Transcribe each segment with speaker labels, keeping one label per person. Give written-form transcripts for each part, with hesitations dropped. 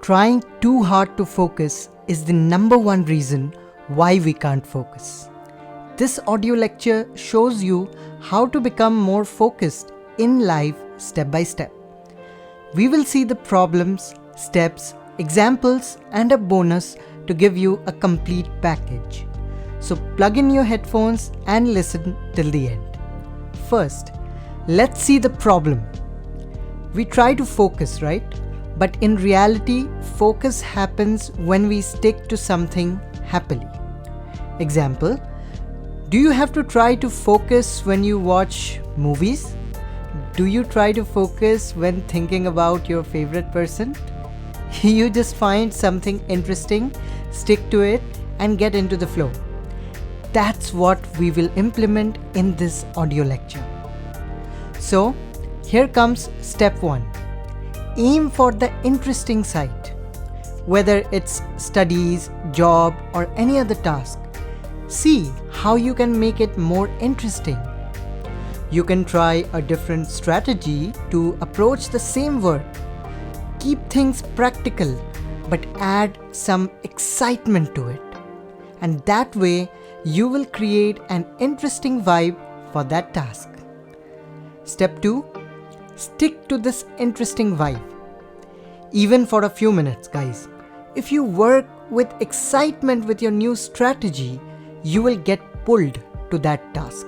Speaker 1: Trying too hard to focus is the number one reason why we can't focus. This audio lecture shows you how to become more focused in life step by step. We will see the problems, steps, examples, and a bonus to give you a complete package. So plug in your headphones and listen till the end. First, let's see the problem. We try to focus, right? But in reality, focus happens when we stick to something happily. Example, do you have to try to focus when you watch movies? Do you try to focus when thinking about your favorite person? You just find something interesting, stick to it, and get into the flow. That's what we will implement in this audio lecture. So, here comes step 1. Aim for the interesting side. Whether it's studies, job, or any other task, see how you can make it more interesting. You can try a different strategy to approach the same work. Keep things practical, but add some excitement to it. And that way, you will create an interesting vibe for that task. Step 2. Stick to this interesting vibe. Even for a few minutes, guys. If you work with excitement with your new strategy, you will get pulled to that task.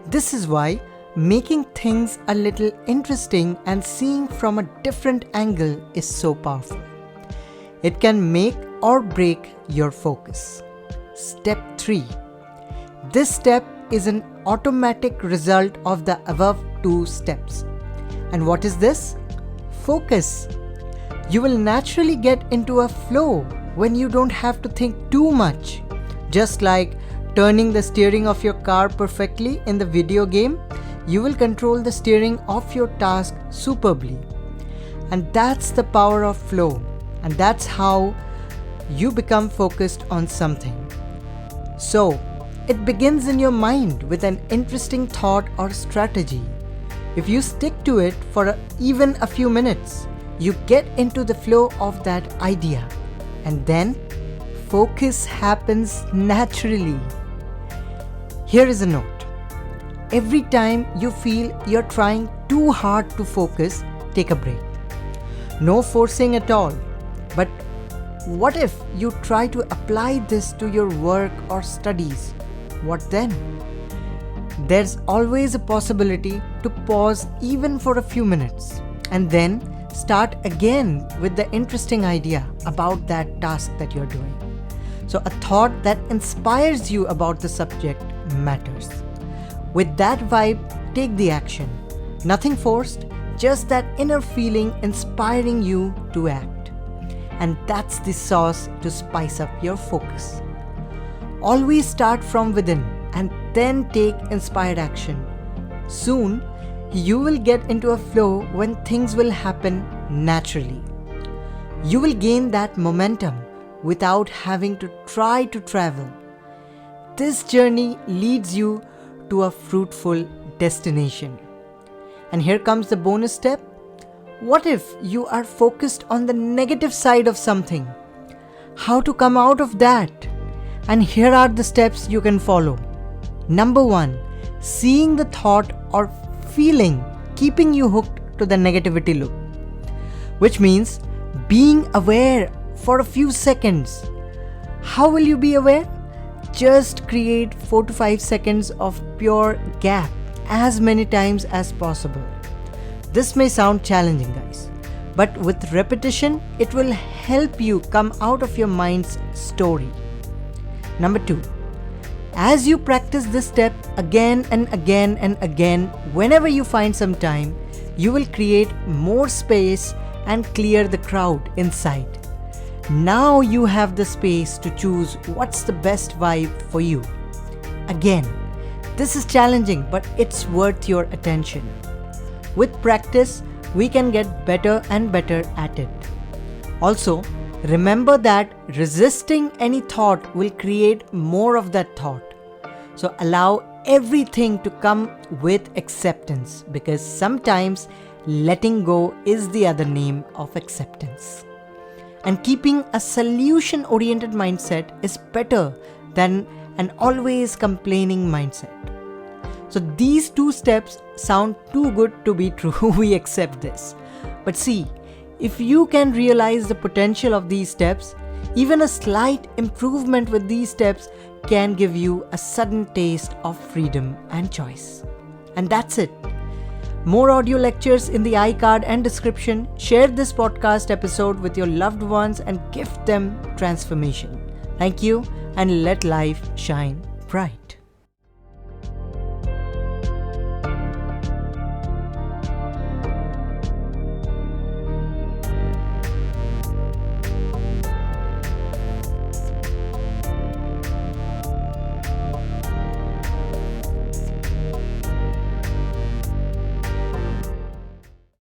Speaker 1: This is why making things a little interesting and seeing from a different angle is so powerful. It can make or break your focus. Step 3. This step is an automatic result of the above 2 steps. And what is this? Focus. You will naturally get into a flow when you don't have to think too much. Just like turning the steering of your car perfectly in the video game, you will control the steering of your task superbly. And that's the power of flow. And that's how you become focused on something. So, it begins in your mind with an interesting thought or strategy. If you stick to it for even a few minutes, you get into the flow of that idea. And then, focus happens naturally. Here is a note. Every time you feel you're trying too hard to focus, take a break. No forcing at all. But what if you try to apply this to your work or studies? What then? There's always a possibility to pause even for a few minutes and then start again with the interesting idea about that task that you're doing. So a thought that inspires you about the subject matters. With that vibe, take the action. Nothing forced, just that inner feeling inspiring you to act. And that's the sauce to spice up your focus. Always start from within and then take inspired action. Soon, you will get into a flow when things will happen naturally. You will gain that momentum without having to try to travel. This journey leads you to a fruitful destination. And here comes the bonus step. What if you are focused on the negative side of something? How to come out of that? And here are the steps you can follow. Number 1, seeing the thought or feeling keeping you hooked to the negativity loop, which means being aware for a few seconds. How will you be aware? Just create 4 to 5 seconds of pure gap as many times as possible. This may sound challenging, guys, but with repetition, it will help you come out of your mind's story. Number 2, as you practice this step again and again and again, whenever you find some time, you will create more space and clear the crowd inside. Now you have the space to choose what's the best vibe for you. Again, this is challenging, but it's worth your attention. With practice, we can get better and better at it. Also, remember that resisting any thought will create more of that thought. So allow everything to come with acceptance, because sometimes letting go is the other name of acceptance. And keeping a solution-oriented mindset is better than an always complaining mindset. So these 2 steps sound too good to be true. We accept this. But see, if you can realize the potential of these steps, even a slight improvement with these steps can give you a sudden taste of freedom and choice. And that's it. More audio lectures in the iCard and description. Share this podcast episode with your loved ones and gift them transformation. Thank you, and let life shine bright.